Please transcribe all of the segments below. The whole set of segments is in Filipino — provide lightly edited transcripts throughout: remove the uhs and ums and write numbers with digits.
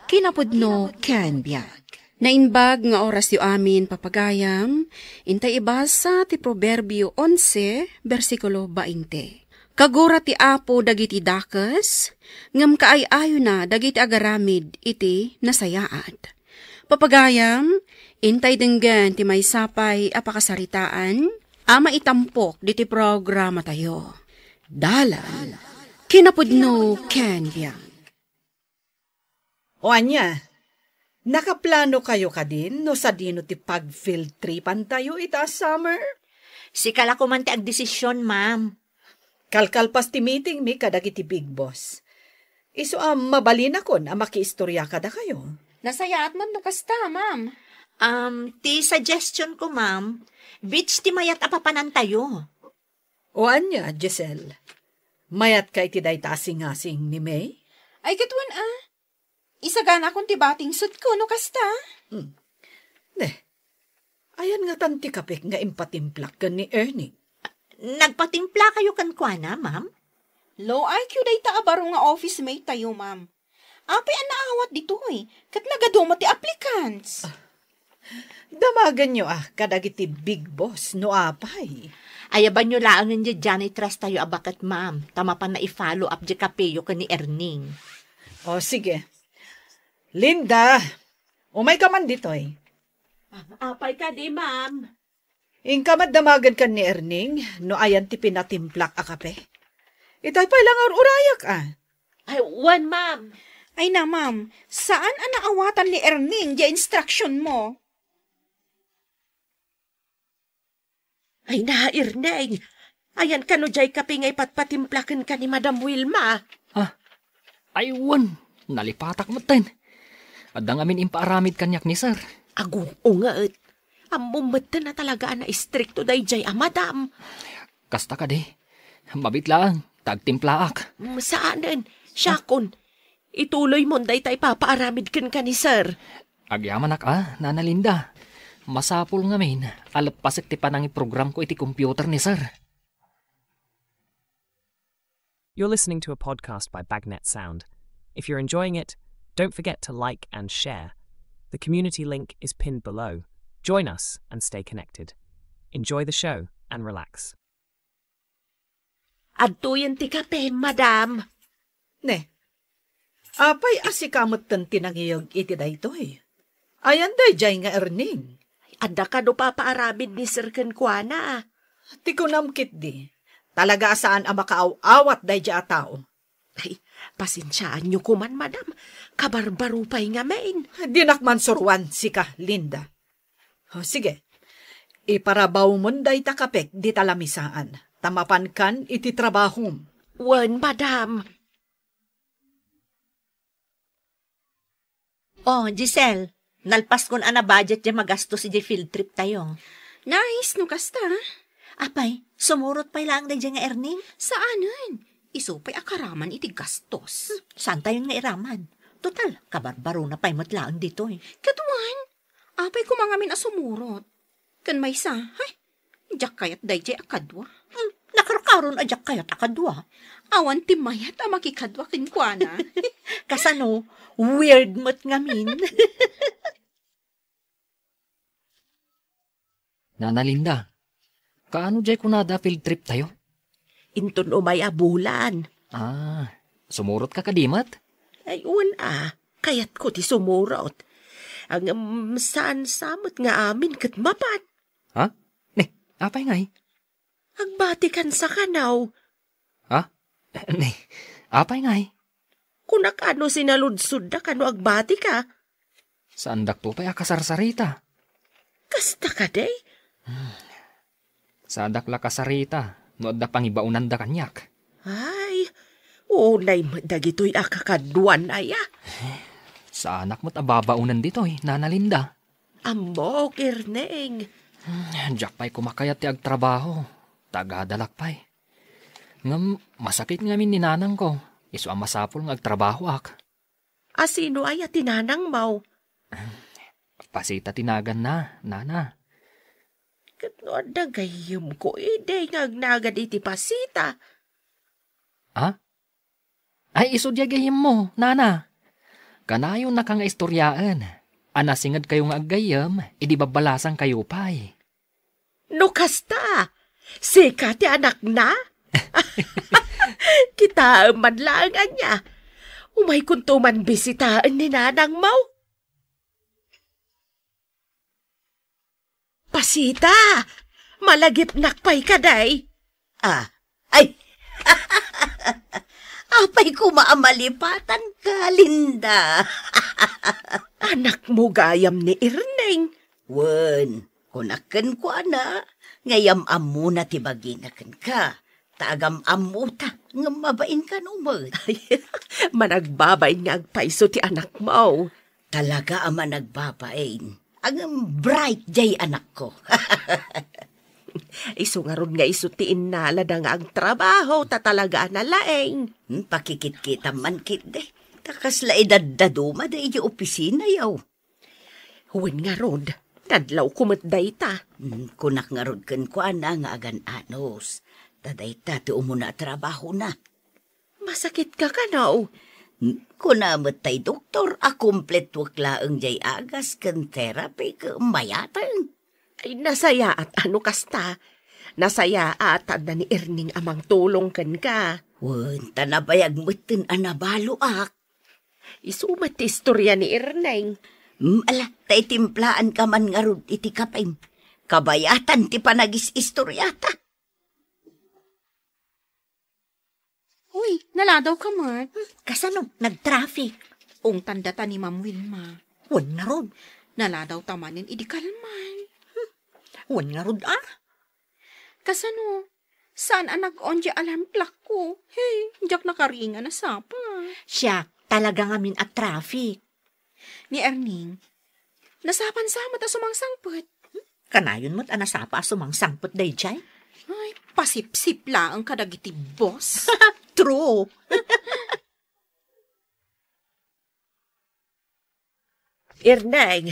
Kinapudno ken biag. Nainbag nga oras yu amin papagayam, intay ibasa ti Proverbio 11, versikulo 20. Kagura ti apo dagiti dakes, ngem kaay-ayo na dagiti agaramid iti nasayaat. Papagayam, intay denggan ti maysapay apakasaritaan, ama itampok diti programa tayo. Dalan, kinapudno ken biag. O anya, nakaplano kayo ka din no sa dino ti pag-field tripan tayo ita summer? Sikala ko man ti agdesisyon, ma'am. Kalkalpas ti meeting mi kadag iti big boss. Iso mabalin akon makiistorya kada kayo. Nasayaat man no kasta, ma'am. Ti suggestion ko, ma'am, beach ti mayat apapanan tayo. O anya, Giselle, mayat ka iti dayta asing-asing ni May? Ay katwan isagana akong tibating sud ko no kasta. Ayan nga tanti kapik nga impatimplak ka ni Ernie. Nagpatimpla kayo kankwana, ma'am? Low IQ dayta abaro nga office mate tayo, ma'am. Apay ang naawat dito kat nagaduma ti applicants. Damagan nyo kadag iti big boss no apay. Ayaban nyo laangan di janitress tayo abakat, ma'am. Tama pa na i-follow up di kapeyo ka ni Erning. O sige. Linda, umay ka man dito Apay ka di, ma'am. Ingkamad damagan ka ni Erning, no ayan ti pinatimplak kape. Itay pa lang urayak Ay, one, ma'am. Ay na, ma'am, saan ang naawatan ni Erning di instruction mo? Ay na, Erneng. Ayan ka no jay kape ngay patpatimplakan ka ni Madam Wilma. Ay, wan, nalipatak mo ten. Adang amin impaaramid kanyak ni sir. Agung ungaet. Amumata na talaga na istrikto day jay madam. Kasta ka di. Mabit lang, tagtimplaak. Saanan? Syakon. Ituloy mo day tay papaaramid kan ka ni sir. Agyaman Nana Linda. Masapul ngamin, alapasik ti panang program ko iti computer ni sir. You're listening to a podcast by Bagnet Sound. If you're enjoying it, don't forget to like and share. The community link is pinned below. Join us and stay connected. Enjoy the show and relax. Adtuyan ti kape, madam. Ne, apay asikamot tan tinangiyog iti daytoy. Ayan day jay nga Erning. Adda ka do papaaramid ni Sir Kenkwana. Ti kunamkit di. Talaga saan makaaw-awat day jay tao. Ay, pasensyaan nyo kuman, madam. Kabarbaro pa'y nga main. Dinakman surwan si ka, Linda. O, sige, iparabaw mo day takapek di talamisaan. Tamapan kan iti trabahom. Wan, madam. Oh, Giselle, nalpas kon ana budget di magastos di field trip tayo. Nice, no kasta. Apay, sumurot pa'y lang day nga Erning? Saanan? Isupay akaraman iti gastos. Saan tayo nga iraman? Total, kabarbaro na pa'y matlaan dito Katuan, apay ko mga min asumurot. Kan may sa, jak kayat dayjay akadwa. Nakarakaron ajak kayat akadwa. Awan timayat makikadwa kinkwana. Kasano, weird mo't ngamin. Nana Linda, kaano jay kunada field trip tayo? Inton umay abulan. Sumurot ka kadimat? Ay, kayat ko ti sumurot. Ang saan samot nga amin kat mapan. Apay ngay? Agbatikan sa kanaw. Apay ngay? Kunak ano sinaludsud na kano agbati ka. Saan dakto pa'y akasarsarita? Kasta ka day? Sa dakla kasarita, no da pangibaunan da kanyak. Ay, unay dagito'y akakaduan aya. Sa anak mo't ababaunan dito Nana Linda. Ambok, Erneng. Diyak pa'y kumakayat ti agtrabaho. Tagadalak pa'y. Ngam, masakit ngamin ni nanang ko. Isu ang masapol ng agtrabaho ak. Asino ay tinanang mau? Pasita tinagan na, nana. Katno da gayum ko ide ngagnagad iti pasita. Ay, isu dia gayem mo, nana. Kanayon na kang istoryaan. Anasingad kayo nga agayam, idi babalasan kayo pa'y. No kasta, sika ti anak na? Kita manlangan niya. Umay kuntuman bisitaan ni nanang mo. Pasita, malagip nakpay ka day. Ay! Apay ko maamalipatan ka, Linda. Anak mo gayam ni Irneng. Wen, kunaken ko ana. Ngayam amu na tibaginaken ka. Tagam amu ta, nga mabain ka numot. Managbabain nga agpaiso ti anak mo. Talaga ama nagbabain. Ang bright jay anak ko. Iso nga ron nga isutiin na lada nga ang trabaho ta talaga na laeng. Pakikit-kita man kit de. Kakasla edad-daduma da iji opisina yaw. Huwin nga ron, dadlaw kumatday ta. Kunak nga ron ken ko ana nga agan anos. Taday ta ti umuna trabaho na. Masakit ka ka no? Kunamot tay doktor, akumplet wakla ang jay agas ken therapy ka mayatan. Ay nasaya at ano kasta. Nasaya at na ni Erning amang tulong ken ka. Wen, tanabayag mutin anabalo ak. Isumat ti istorya ni Erneng. Ala, tay timplaan ka man nga ron iti kapay. Kabayatan ti panagis istoryata. Uy, naladaw ka, Mart. Kasano, nag-traffic. Ung tanda ta ni Ma'am Wilma. Wen na ron. Naladaw tamanin, idi kalman. Wen nga ron Kasano, saan ang nag-on alarm clock ko? Hey, jak nakaringa na sapa. Siya, talaga ngamin at traffic. Ni Erning, nasapan sama ta sumangsangpot. Kanayon mo't anasapa sumangsangpot day jay? Ay, pasip-sip lang ang kadagiti boss. True. Erneng,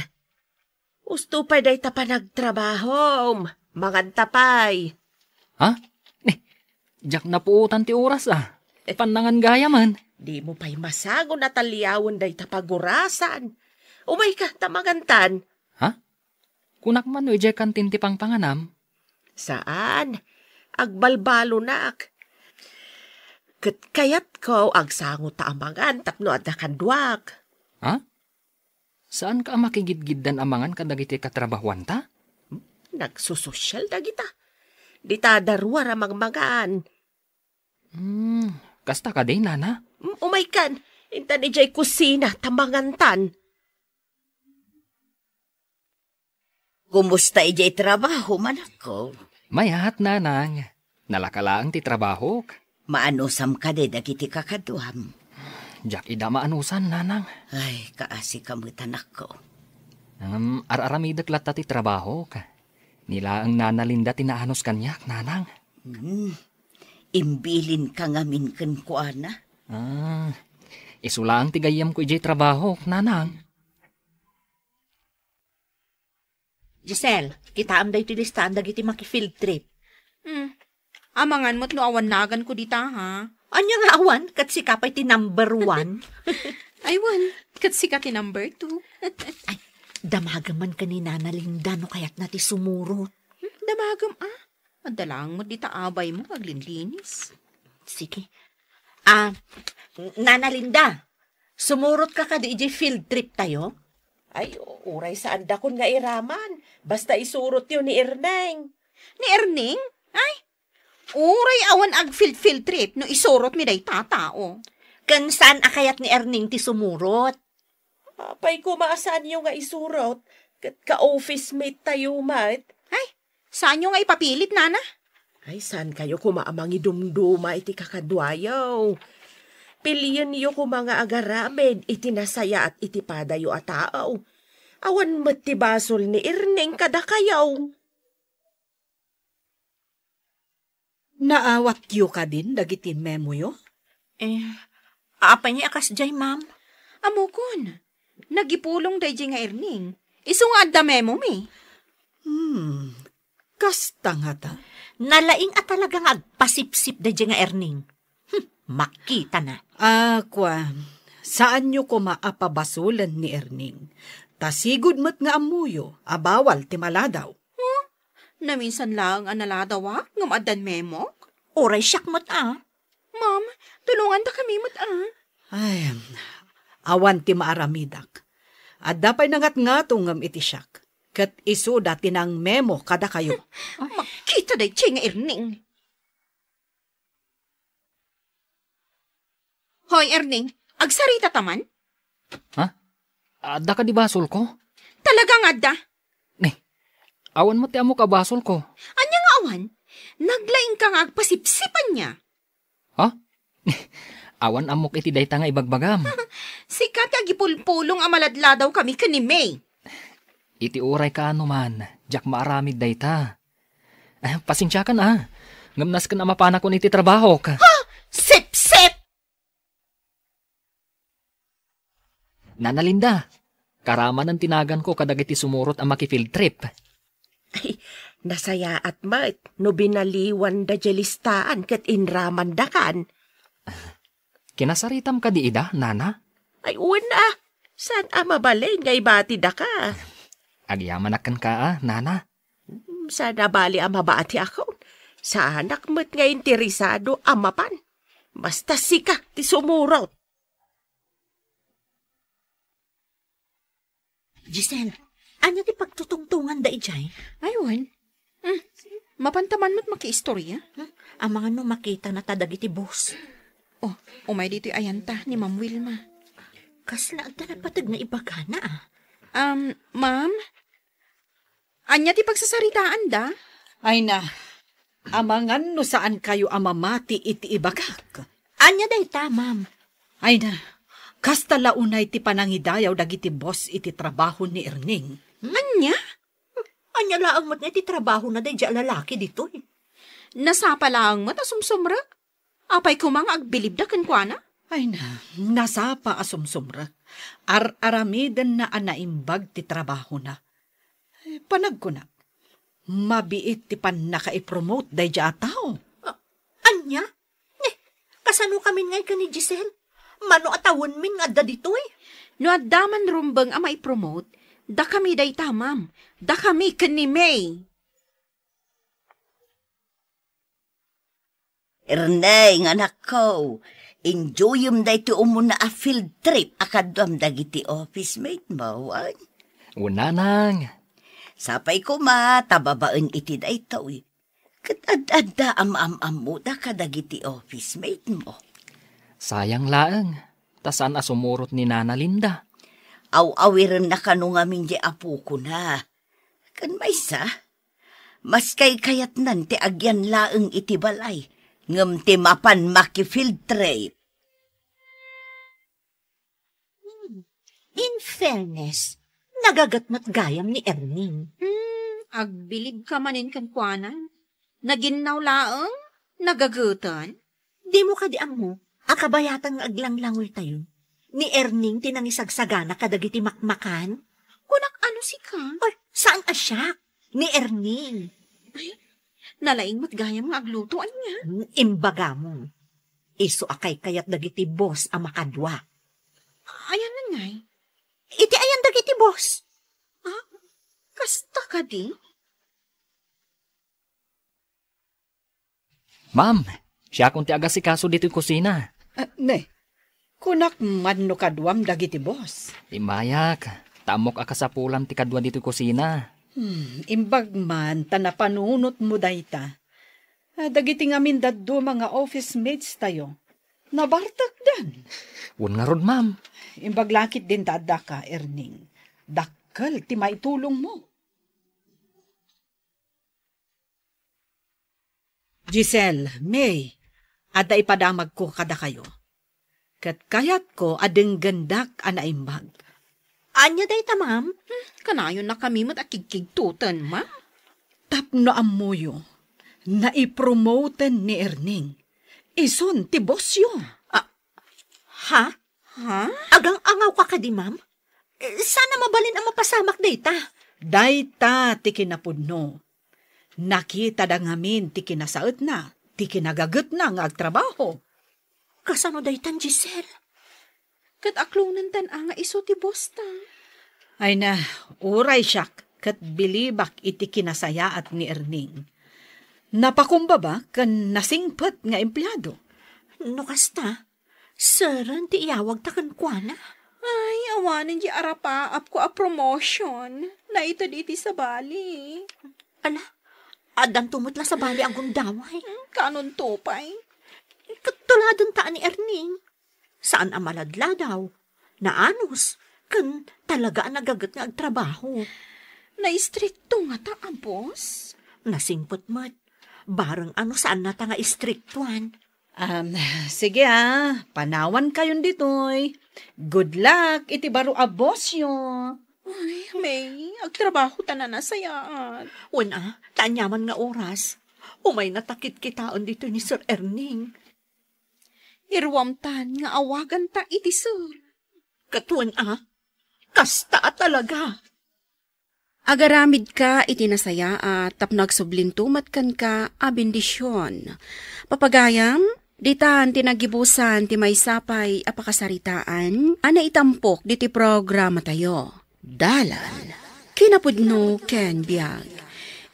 usto pa day ta pa nagtrabaho. Mangantapay. Ha? Jak na puutan ti oras Panangan gaya man. Di mo pa'y masago na taliyawon day tapagurasan. Umay ka, tamagantan. Ha? Kunak man ujay kantin ti pangpanganam. Saan? Agbalbalo nak. Kayat ko agsango taamangan tapno at nakandwak. Ha? Saan ka makigidgiddan amangan kadagiti katrabahuan ta? Nagsusosyal da kita. Di ta darwa ramang magaan. Kasta ka din, nana? Umay kan, intan ijay kusina, tamangantan. Kumusta ijay trabaho man ako? Mayat, nanang. Nalakalaang ti trabaho. Maanusam ka de dagiti kakaduham. Jak ida maanusan, nanang. Ay, kaasi kamutan ako. Araramidak lata ti trabaho. Nila ang nanalinda tinaanos kanyak, nanang. Imbilin ka ngamin ken kuana. Isula ang tigayam ko ijay trabaho, nanang. Giselle, kita am day tilistaan dagiti maki-field trip. Amangan mo't no awan nagan ko dita, ha? Anya nga awan, kat si kapay ti number 1. Aywan, kat sikat ti number 2. Ay, damagaman ka ni Nana Linda no kayat na ti sumurot. Damagam, madalang mo dita abay mo aglinlinis. Sige. Nana Linda, sumurot ka ka di ijay field trip tayo? Ay, uray sa anda kon nga iraman. Basta isurot yun ni Erneng. Ni Erning? Ay, uray awan ag field trip no isurot mi day tatao. Kan saan akayat ni Erning ti sumurot? Apay ko maasan yung nga isurot. Ka-office mate tayo, mat. Ay, saan nyo nga ipapilit, nana? Ay, saan kayo kumaamang idumduma iti kakadwayaw? Piliyan niyo ko mga agaramed, iti nasaya at iti padayo at tao. Awan matibasol ni Erneng kada kayaw. Naawat yu ka din, dagiti memo yo? Apa niya akas jay, ma'am? Amukon, nagipulong day nga Erning. Isungad da memo mi. Kasta nga ta. Nalaing at talagang agpasip-sip da nga Erning. Makita na. Kwa, saan nyo ko maapabasulan ni Erning? Tasigod mo't nga amuyo, abawal ti maladaw. Naminsan lang ang naladawa, ngam adan memok. Oray siyak mo't Ma'am, tulungan ta kami mo't Ay, awan ti maaramidak. At dapay nangat nga ngam iti siyak. Kat iso dati ng memo kada kayo. Makita day nga Erning. Hoy, Erning, agsarita taman? Ha? Adda ka di basol ko? Talagang adda. Awan mo ti amo ka basol ko. Anya nga awan? Naglaing ka nga agpasipsipan niya. Ha? Awan amok iti dayta nga ibagbagam. Sikat agipulpulong amaladladaw kami kani May. Iti uray ka ano man, jak maaramid dayta. Pasensya ka na. Ngamnas ka na mapana ko iti trabaho ka. Sip-sip! Nanalinda, karaman ang tinagan ko kadag iti sumurot ang makifield trip. Ay, nasaya at mat, no binaliwan da jelistaan kat inraman da kan. Kinasaritam ka di ida, nana? Ay, una, saan mabalay ngay bati da ka? Agyaman akan ka, nana? Sana bali mabati ako. Sa anak mo't nga interesado amapan. Basta sika, ti sumurot. Giselle, ano ti pagtutungtungan da ijay? Aywan. Mapantaman mo't makiistorya. Ang mga no makita na tadag iti boss. Oh, umay dito'y ayanta ni Ma'am Wilma. Kasla agda na patag na ibagana Ma'am? Anya ti pagsasaritaan da? Ay na, amangan no saan kayo amamati iti ibagak. Anya day ta, ma'am. Ay na, kasta launay ti panangidayaw dagiti boss iti trabaho ni Erning. Anya? Anya laang mo't nga iti trabaho na day dya lalaki dito eh. Nasapa lang mo't asumsumrak. Apay kumang agbilib da kankwana? Ay na, nasapa asumsumrak. Aramidan na anaimbag ti trabaho na. Panag ko na. Mabiit ti pan naka-promote day dya ataw. Anya? Kasano kami ngay ka ni Giselle? Mano atawon min nga da dito eh. No addaman rumbang ama i-promote, da kami day tamam. Da kami kani May. Erneng, anak ko. Enjoyum day ti umuna a field trip akadam dagiti office mate mo. Una nang. Sapay ko tababaan iti day to eh. Kat-ad-adda am-am-amu da kadagiti office mate mo. Sayang laeng. Tasan asumurot ni Nana Linda. Aw-awiran na kano nga minji apo ko na. Kan maysa, mas kay kayat nan ti agyan laeng iti balay. Ngam ti mapan makifield trip. In fairness, nagagatmat gayam ni Erning. Agbilib ka manin kankwanan. Naginaw laeng, nagagutan. Di mo ka di mo, akabayatang aglanglangoy tayo. Ni Erning tinangisagsagana kadagiti makmakan. Kunak ano si ka? Or saan asya? Ni Erning. Nalaing matgayam nga aglutoan niya. Imbaga mo. Iso akay kayat dagiti boss ang makadwa. Ayan na ngay. Iti ayan dagiti boss. Kasta ka di? Ma'am, siya kung ti agasikaso dito yung kusina. Ne, kunak man no kadwam dagiti boss. Imayak, tamok akasapulam ti kadwa dito yung kusina. Imbag man, tanapanunot mo dayta. Dagiti ngamin daddo mga office mates tayo. Nabartak dan. Un nga rod, ma'am. Imbag lakit din dada ka, Erning. Dakkel, ti maitulong mo. Giselle, May, ada ipadamag ko kada kayo. Kat kayat ko adeng gandak anaimbag. Anya day ta, ma'am? Kanayon na kami mat akigkigtutan, ma? Tapno amuyo, naipromoten ni Erning. Ison ti boss yo. Ha? Ha? Agang angaw ka ka di, ma'am? Sana mabalin ang mapasamak day ta. Dayta ti kinapudno. Nakita da ngamin ti kinasaot na, ti kinagagot na nga agtrabaho. Kasano day tan, Giselle? Kat aklunan tan nga iso ti bosta. Ay na, uray siyak, kat bilibak iti kinasayaat ni Erning. Napakumbaba kan nasingpet nga empleyado. No kasta, saran ti iyawag takan kwa na. Ay, awanin di arapaap ko a promotion. Naitad iti sa bali. Ala, adan tumutla sa bali ang gundaway. Kanon topay. Katuladon taan ni Erning. Saan ang maladla daw? Naanos, kan talaga ang nagagat nga agtrabaho. Na-istrikto nga ta, boss. Nasingpot mat. Barang ano saan na ta nga istriktuan. Sige panawan kayon ditoy. Good luck, iti baro a boss yo. Ay, May, agtrabaho ta na nasayaan. Wana, tanyaman nga oras. Umay natakit kitaon dito ni Sir Erning. Irwamtan nga awagan ta iti sir. Katuan kasta talaga. Agaramid ka iti nasaya at tapnag sublintumat kan ka a bendisyon. Papagayam, ditan tinagibusan ti may sapay a pakasaritaan, ana itampok diti programa tayo. Dalan, kinapudno ken biag.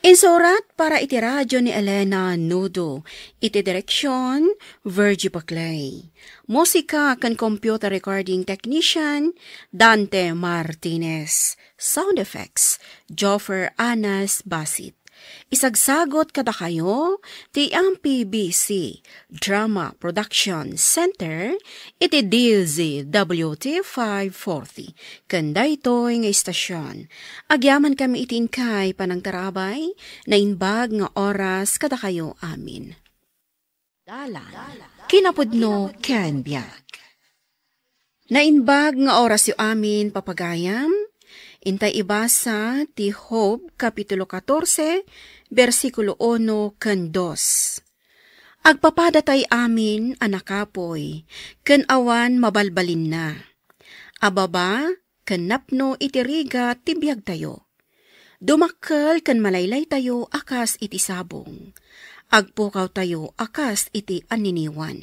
Insurat para iti radyo ni Elena Nudo, iti direksyon Virgie Paclay. Musika kan computer recording technician Dante Martinez. Sound effects Joffer Anas Basit. Isagsagot kada kayo ti MPBC Drama Production Center iti DZWT 540 kanda ito'y nga istasyon. Agyaman kami itingkay panang tarabay na inbag nga oras kada kayo amin. Dalan, kinapudno ken biag. Nainbag nga oras yu amin papagayam, intay ibasa ti Job Kapitulo 14, versikulo 1 ken 2. Agpapadatay amin anakapoy, ken awan mabalbalin na. Ababa, ken napno itiriga tibiyag tayo. Dumakkel ken malaylay tayo akas iti sabong. Agpukaw tayo akas iti aniniwan.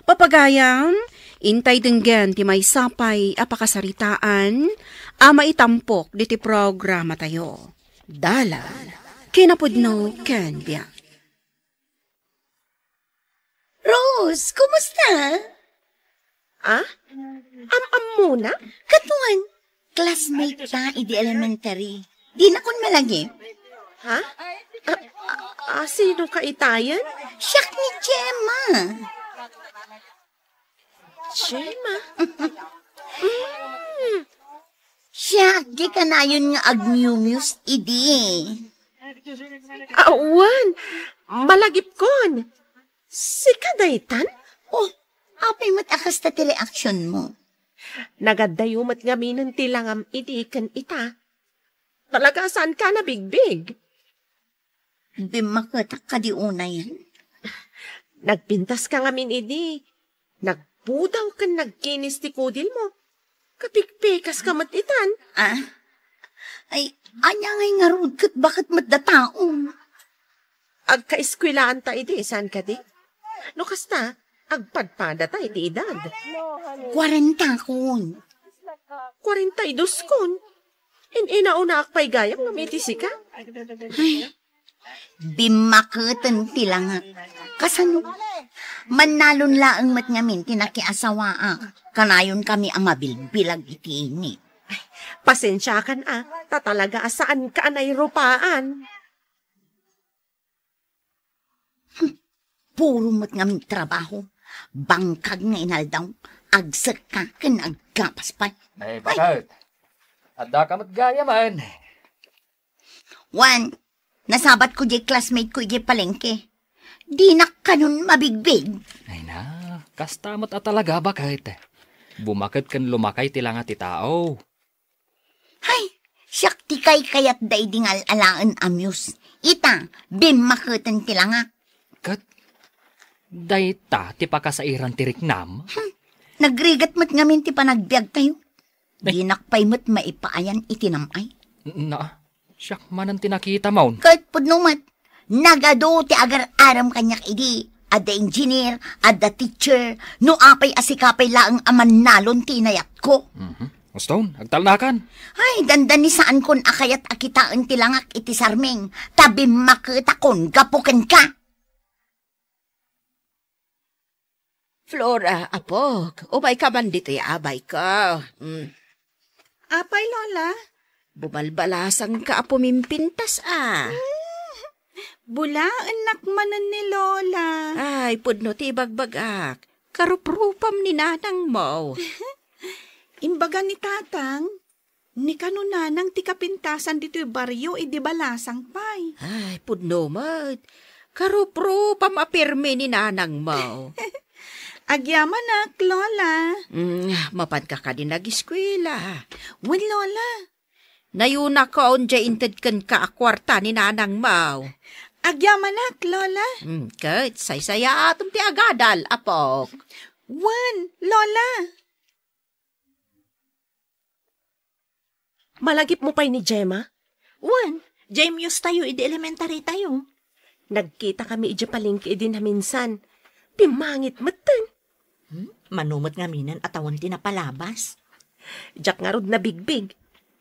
Papagayam, intay denggan ti may sapay apakasaritaan, ama itampok diti programa tayo. Dalan, kinapudno ken biag. Rose, kumusta? Am muna? Katuan, classmate ta idi elementary. Di na kon malagi. Ha? Sino ka itayan? Siyak ni Gemma. Gemma? Siyak, di ka na yun nga agmumus idi. Awan, malagip kon. Si kadaytan? Oh, apay mat akas ta ti reaksyon mo. Nagadayumat nga minan tilangam itikan ita. Talaga saan ka na bigbig? Bimakatak ka di una yan. Nagpintas ka nga min idi. Nagpudaw ka nagkinis ti kudil mo. Kapikpikas ka matitan. Ay, anya ngay nga rod kat bakit matdataong. Agka-eskwilaan ta idi, saan ka di? No kasta, agpadpada ta iti edad. 40 kun. 42 kun. Inauna akpay gayam nga mitisi ka. Bimakatan tilangak. Kasano? Manalon laang mat ngamin tinakiasawaak. Kanayon kami ang mabilbilag iti ini. Pasensya kan tatalaga saan ka anay rupaan. Puro mat ngamin trabaho. Bangkag nga inaldaw. Agsak ka kan agkapas pa. Ay, bakit? Adda ka matgaya man. Juan, nasabat ko di classmate ko di palengke. Di na kanun mabigbig. Ay na, kastamot talaga bakit? Bumakit kan lumakay tila nga ti tao. Hay, siyak ti kay kayat day dingal alaan amuse. Ita, bimakatan tila nga. Kat, day ta ti pakasairan ti riknam. Nagrigat mat ngamin ti panagbiag tayo. Dinakpay mo't maipaayan itinamay. Na, siyak man ang tinakita maun. Kahit pudno mat, nagado ti agar-aram kanyak idi. Ada engineer, ada teacher, no apay asikapay laang aman nalon tinayat ko. O Stone, agtalnakan. Ay, dandan ni saan kon akayat akitaan tilangak iti sarming, tabi makitakon gapuken ka. Flora, apok, umay ka man dito'y abay ka. Apay, Lola? Bumalbalasang ka pumimpintas Bulaan nakmanan ni Lola. Ay, pudno ti bagbagak. Karuprupam ni nanang mo. Imbaga ni Tatang, ni kanunanang ti kapintasan dito'y baryo, di balasang pay. Ay, pudno mat. Karuprupam apirme ni nanang mo. Agyamanak, Lola. Mapan ka din nag-eskwela. Wen, Lola. Nayuna ka on dya inted kan ka akwarta ni nanang mo. Agyamanak, Lola. Kahit say-saya atom ti agadal, apok. Wen, Lola. Malagip mo pa'y ni Gemma? Wen, James tayo, elementary tayo. Nagkita kami iji palingki din na minsan. Pimangit matan. Manumot nga minan atawan ti napalabas. Diyak nga rod na bigbig.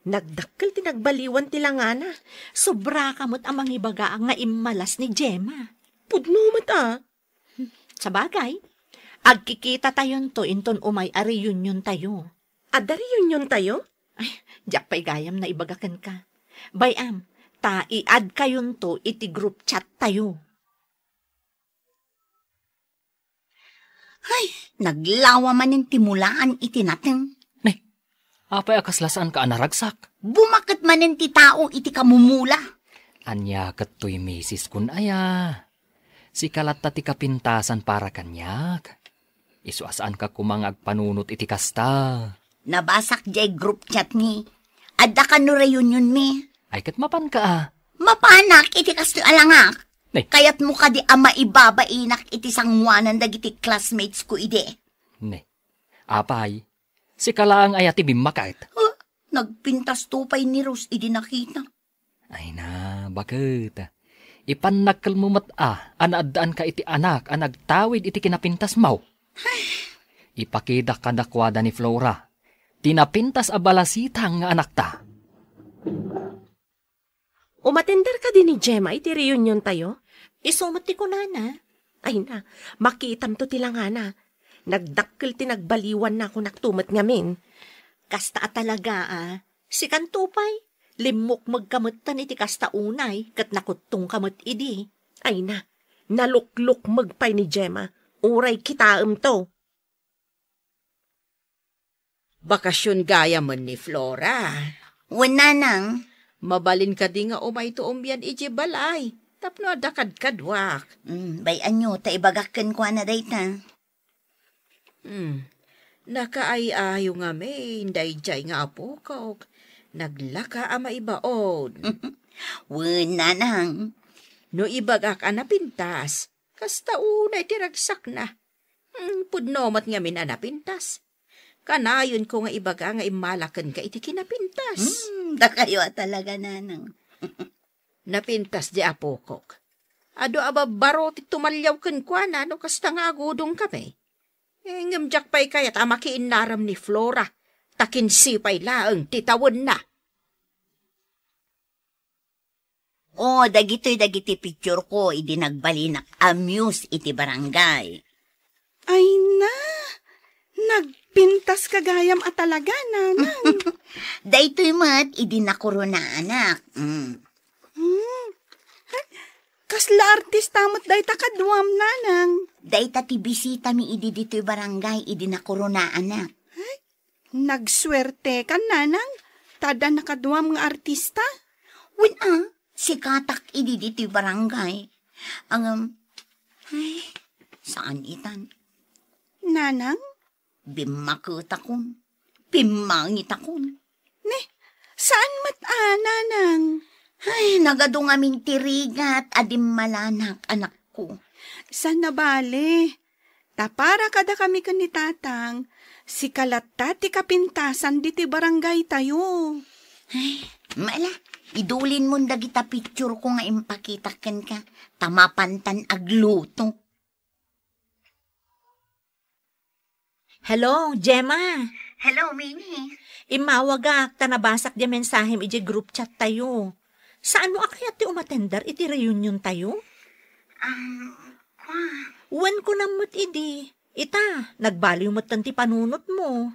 Nagdakkel ti nagbaliwan ti langana. Sobra kamot amang ibaga nga imalas ni Gemma. Pudnumat Sa bagay, agkikita tayon to inton umay a reunion tayo. Ada reunion tayo? Ay, diyak pa'y gayam na ibagakan ka. Bayam, i-add kayon to iti group chat tayo. Ay, naglawa man yung timulaan iti natin. Nay, apay akaslasaan ka anaragsak. Bumakit man yung ti tao iti kamumula. Anya kat to'y misis kun aya. Si kalata ti kapintasan para kanyak. Isuasaan ka kumang agpanunot iti kasta. Nabasak jay group chat ni. Adda ka no reunion mi. Ay kat mapan ka Mapanak iti kasto alangak. Nay. Kayat mo ka di ama ibabainak iti sangwanan dagiti classmates ko ide. Ne, apay, si kalaang ay ati bimakait. Nagpintas tupay ni Rose idi nakita. Ay na, bakit? Ipanakal mo anaadaan ka iti anak, anagtawid iti kinapintas mo. Ipakida ka dakwada ni Flora. Tinapintas abalasitang nga anak ta. Umatender ka din ni Gemma iti reunion tayo? Isumati ko na. Ay na, makitam to tilangana. Nagdakkel ti nagbaliwan na ako naktumat ngamin. Kasta talaga si Kantupay, limok magkamutan iti kasta unay, kat nakutong kamut idi. Ay na, nalukluk magpay ni Gemma. Uray kitaam to. Bakasyon gaya man ni Flora. Wala nang. Mabalin ka di nga umay to umyan iji balay. Tapno adakad kadwak. Bayan nyo, taibagakan ko na dayta. Nakaay-ayo nga may, hinday jay nga apo ko. Naglaka ama ibaon. Wala nang. No ibagak anapintas, kasta unay tiragsak na. Pudnomat nga min anapintas. Kanayon ko nga ibaga nga imalakan ka iti kinapintas. Da kayo talaga nanang. Napintas di apokok. Ado ababaro ti tumalyaw ken kuana no kasta nga agudong kami. Ngamjak pa'y kayat amakiin naram ni Flora. Takin sipay laeng titawon na. Dagiti picture ko, idi nagbalinak amuse iti barangay. Ay na, nagpintas kagayam talaga, nanang. Daytoy mat, idi nakuro na anak. Kasla artista mo't day takadwam, nanang. Dayta ti bisita mi idi dito'y barangay, idi nakuro na anak. Nagswerte ka, nanang. Tada nakadwam nga artista. Si katak idi dito'y barangay. Saan itan? Nanang? Bimakot akon. Pimangit akon. Saan mat nanang? Ay, nagado nga min tirigat, adim malanak anak ko. San nabali? Tapara kada kami ni Tatang, si kalata ti kapintasan diti barangay tayo. Ay, mala, idulin mo dagita picture ko nga impakitaken ka, tamapantan agluto. Hello, Gemma. Hello, Mimi. Imawagak, tanabasak di mensahem iti group chat tayo. Saan mo akayat ti umatender iti reunion tayo? Wan ko namot idi. Ita, nagbaliw mo't ti panunot mo.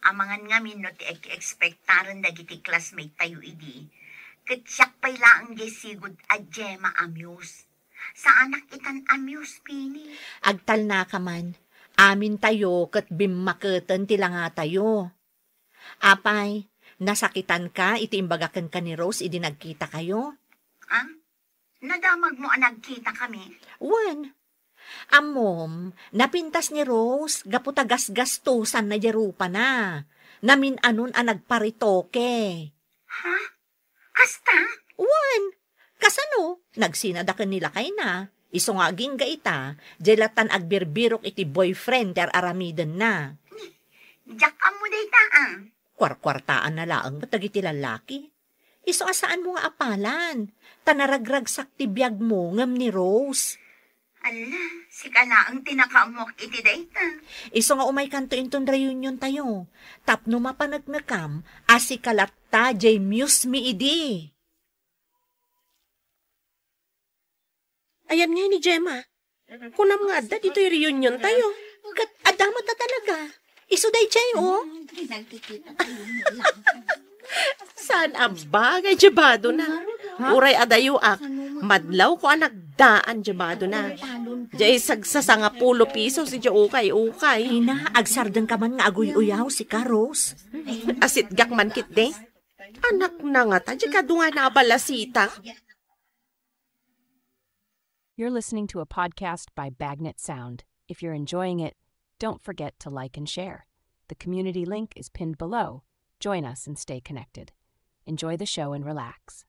Amangan nga no ti expectaran dagiti classmate tayo idi. Katsyak pay laang gesigod a Gemma amuse. Sa anak itan amuse, Pini. Agtal na ka man. Amin tayo kat bimmaketen tila nga tayo. Apay, nasakitan ka iti imbagaken ka ni Rose idi nagkita kayo? Nadamag mo nagkita kami. Wan. Amom, napintas ni Rose, gaputagas-gastusan na jerupa na. Namin anon ang nagparitoke. Ha? Kasta? Wan. Kasano? Nagsinadakan nila kay na. Isungaging ga ita, jelatan agbirbirok iti boyfriend ter aramiden na. Diyak ka mo day taang. Kwarkwartaan na laang matag iti lalaki. Iso asaan mo nga apalan? Tanaragragsak ti biyag mo ngam ni Rose. Ala, si kalaang tinakaamok iti dayta. Iso nga umay kanto inton reunion tayo. Tapno mapanagmekam, asi kalatta jay muse mi idi. Ayan nga ni Gemma. Kunam nga adda, dito'y reunion tayo. Adamot na talaga. Iso day jay, oh. Saan abagay, jabado na. Uray adayuak. Madlaw ko ang nagdaan, jabado na. Jay sagsasanga 10 piso si ukay-ukay. Ina, agsardan ka man nga aguy-uyaw si Karos. Asit gak man kit de. Anak na nga ta, jika dunga na balasita. You're listening to a podcast by Bagnet Sound. If you're enjoying it, don't forget to like and share. The community link is pinned below. Join us and stay connected. Enjoy the show and relax.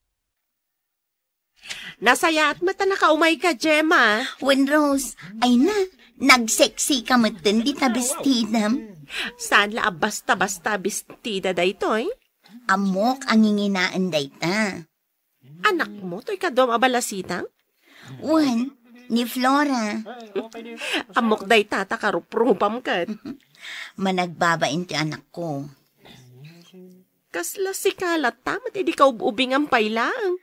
Nasaya at mata nakaumay ka, Gemma. When Rose, ay na, nagsexy ka matan di tabestidam. Saan la basta-basta bestida daytoy? Amok ang nginginaan dayta. Anak mo, to'y kadom abalasitang? Wan, ni Flora. Amok day tata karuprupam kat. Managbabain ti anak ko. Kasla si kalat tamat, edi ka ubing ang pailang.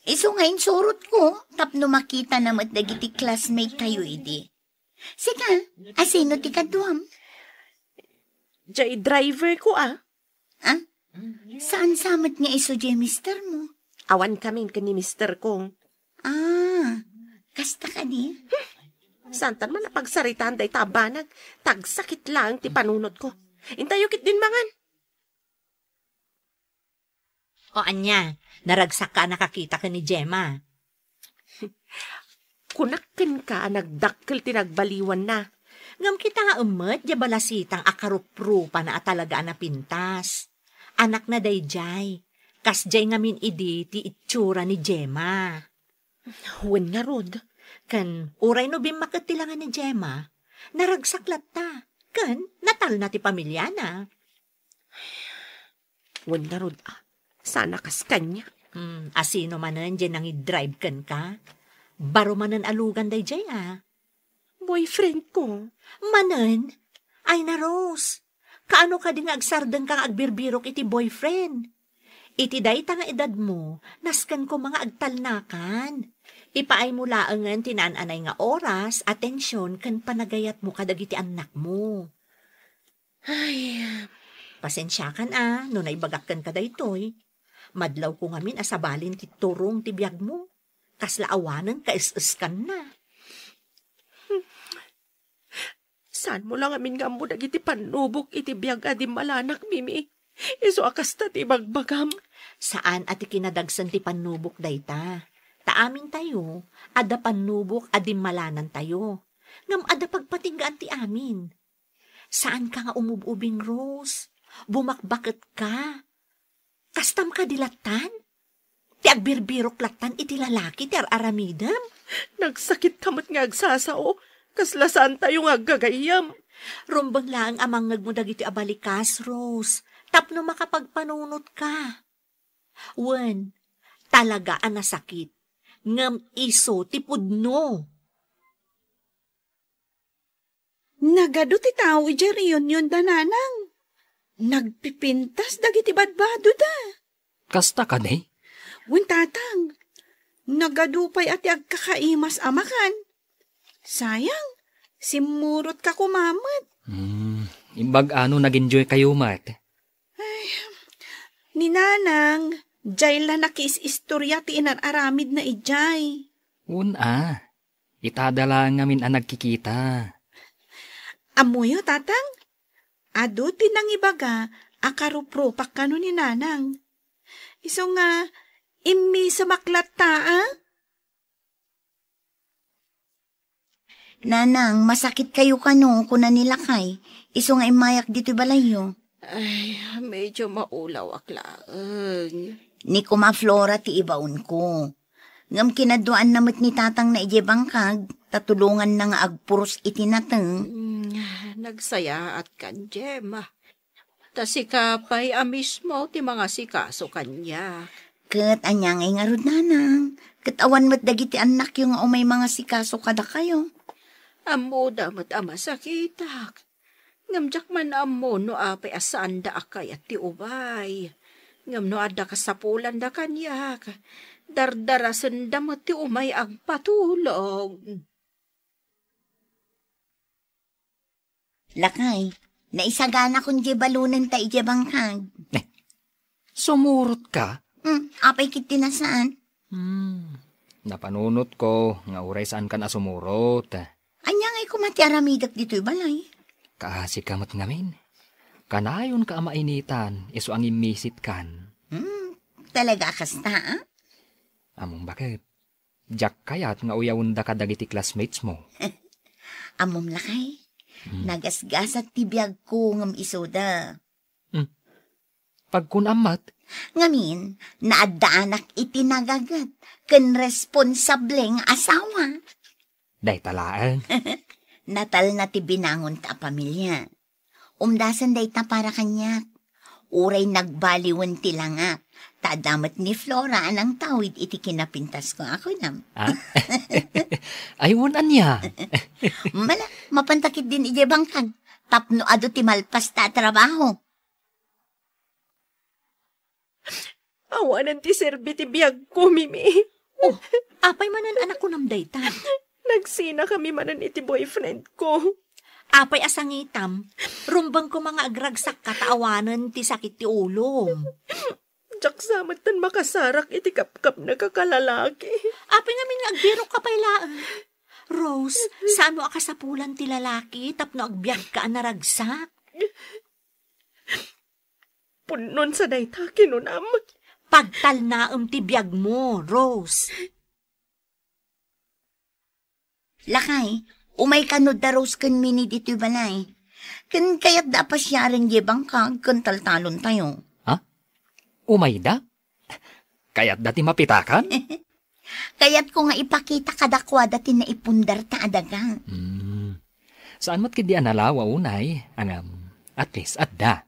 Iso ngayon surot ko, tapno makita na dagiti classmate tayo idi. Sika, asino ti kaduam? Jay driver ko Saan samat nga iso jay mister mo? Awan kami ka ni mister kong. Kasta ka di? Santan man napagsaritan day tabanag. Tagsakit lang ti panunod ko. Intayokit din mangan. O anya, naragsak ka nakakita ka ni Gemma. Kunakin ka, nagdakkel tinagbaliwan na. Ngam kita nga umet, di balasitang akaruprupa na talaga na pintas. Anak na dayjay. Kasjay ngamin idi ti itsura ni Gemma. Huwin nga rod. Kan, uray no bimakatilangan ni Gemma, naragsaklat ta. Kan, natal na ti pamilya na. Huwin nga rod sana kas kanya. Asino manan dyan nang i-drive kan ka? Baro manan alugan day jay Boyfriend ko. Manan? Ay na Rose. Kaano ka din agsardan kang agbirbirok iti boyfriend? Iti day ta nga edad mo, naskan ko mga agtalnakan. Ipaay mo laangan tinananay nga oras, atensyon, kan panagayat mo kadag iti anak mo. Ay, pasensya kan no naibagakkan ka daytoy. Madlaw ko ngamin asabalin ti turong ti biyag mo. Kasla awanan ka is-iskan na. Saan mo lang amin nga mo dagiti panubok iti biyag adi malanak, Mimi? Iso akasta ti bagbagam. Saan ati kinadagsan ti panubok dayta? Taamin tayo, ada panubok adi malanan tayo. Ngam ada pagpatinggaan ti amin. Saan ka nga umububing, Rose? Bumakbakit ka. Kastam ka dilatan? Ti agbirbirok latan iti lalaki ti aramidam? Nagsakit kamot nga agsasao. Kaslasaan tayo nga gagayam. Rumbang lang amang nagmudag iti abalikas, Rose. Tapno makapagpanunot ka. Wen, talaga ang nasakit. Ngam iso ti pudno. Nagado ti tao ija reunion da nanang. Nagpipintas dagiti badbado da. Kasta ka ni? Wen tatang, nagadupay at agkakaimas amakan. Sayang, simurot ka kumamat. Imbag ano nag-enjoy kayo, Mat? Ni nanang, jay la nakis-istorya ti inararamid na ijay. Itadala ngamin ang nagkikita. Amuyo, tatang? Ado tinang ibaga, akarupropak ka no ni nanang. Iso nga, imi sa maklat ta, Nanang, masakit kayo kano kuna nila kay. Iso nga imayak dito balayo. Ay, medyo maulaw aklaan. Ni kuma Flora ti ibaon ko. Ngam kinaduan namit ni tatang na ije bangkag, tatulungan na nga agpuros itinateng. Nagsaya at kan, Jem. Ta si Kapay mismo ti mga sikaso kanya. Kat anyang ay nga rod nanang. Kat awan mat dagiti anak yung umay mga sikaso kada kayo. Amo damat masakitak. Ngamjak man amo no apay asaan da akay at ti ubay. Ngam no ada kasapulan da kanyak. Dardarasan da mo ti umay agpatulog. Lakay, naisagana kong di balunan ta ije bangkag. Sumurot ka? Apay kit tinasaan. Napanunot ko, nga uray saan ka na sumurot. Anyang ay kumati aramidak dito'y balay. Kaasi kamat ngamin. Kanayon ka amainitan, iso ang imisit kan. Talaga kasta, Among bakit? Jack kayat nga uyawon da ka dagiti classmates mo. Amom lakay. Nagasgasat tibiyag ko ngam isoda. Pagkunamat, Ngamin, naadaanak itinagagat. Ken responsable nga asawa. day talaan. Natal na ti binangon ta pamilya. Umdasan day ta para kanyak. Uray nagbaliwan ti langak. Tadamat ni Flora anang tawid iti kinapintas ko ako nam. Ayun anya. Mala, mapantakit din ije bangkag. Tapno ado ti malpas ta trabaho. Awanan ti serbi ti biyag ko, Mimi. Apay manan anak ko nam dayta. Nagsina kami manan iti boyfriend ko. Apay asangitam, rumbang ko mga agragsak kataawanan ti sakit ti ulong. Diyak samat tan makasarak iti kapkap na kakalalaki. Apay ngamin nga agbiro ka pailaan. Rose, saan mo akasapulan ti lalaki tapno agbyag ka naragsak? Punon sa dayta kinunam. Pagtalnaam ti biyag mo, Rose. Lakay, umay kanod da Rose kan mini dito'y balay. Kan kayat da pasyaring je bangkag kan taltalon tayo. Umayda? Kaya't dati mapitakan? Kaya't ko nga ipakita kadakwa dati na ipundar ta adaga. Saan mat kidi analawa unay? Angam, at least adda.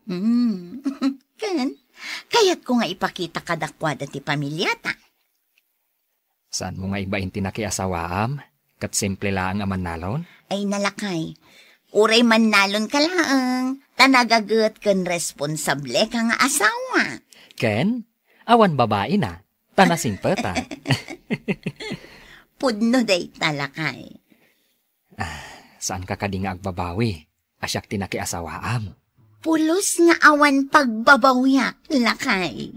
Kan, kaya't ko nga ipakita kadakwa dati pamilya ta. Saan mo nga ibain tinakiasawaam? Kat simple lang aman nalon? Ay nalakay, uray man nalon ka lang, tanagagat kan responsable ka nga asawa. Ken, awan babae na. Tanasing peta. Pudno day talakay. Saan ka kadi nga agbabawi? Asyak tinakiasawaam. Pulos nga awan pagbabawiak, lakay.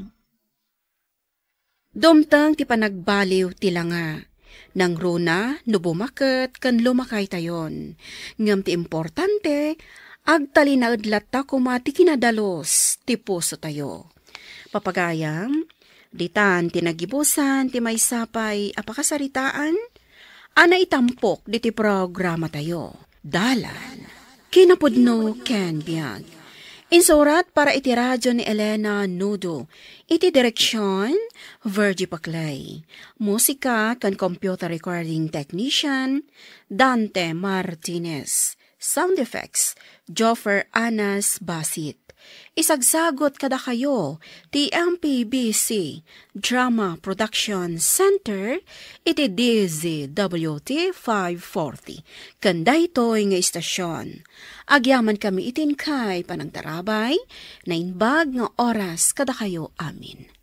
Dumtang ti panagbaliw tila nga. Nang runa, no bumaket, kan lumakay tayon. Ngam ti importante, agtali na adlat ta kumati kinadalos, ti puso tayo. Papagayam, ditan tinagibusan, ti may sapay, apakasaritaan, ana itampok di ti programa tayo. Dalan, kinapudno ken biyag. Insurat para iti radyo ni Elena Nudo. Iti direksyon, Virgie Paclay. Musika kan computer recording technician, Dante Martinez. Sound effects, Joffer Anas Basit. Isagsagot kada kayo ti MPBC Drama Production Center iti DZWT 540. Kanda ito'y nga istasyon. Agyaman kami itin kay panagtarabay na inbag nga oras kada kayo amin.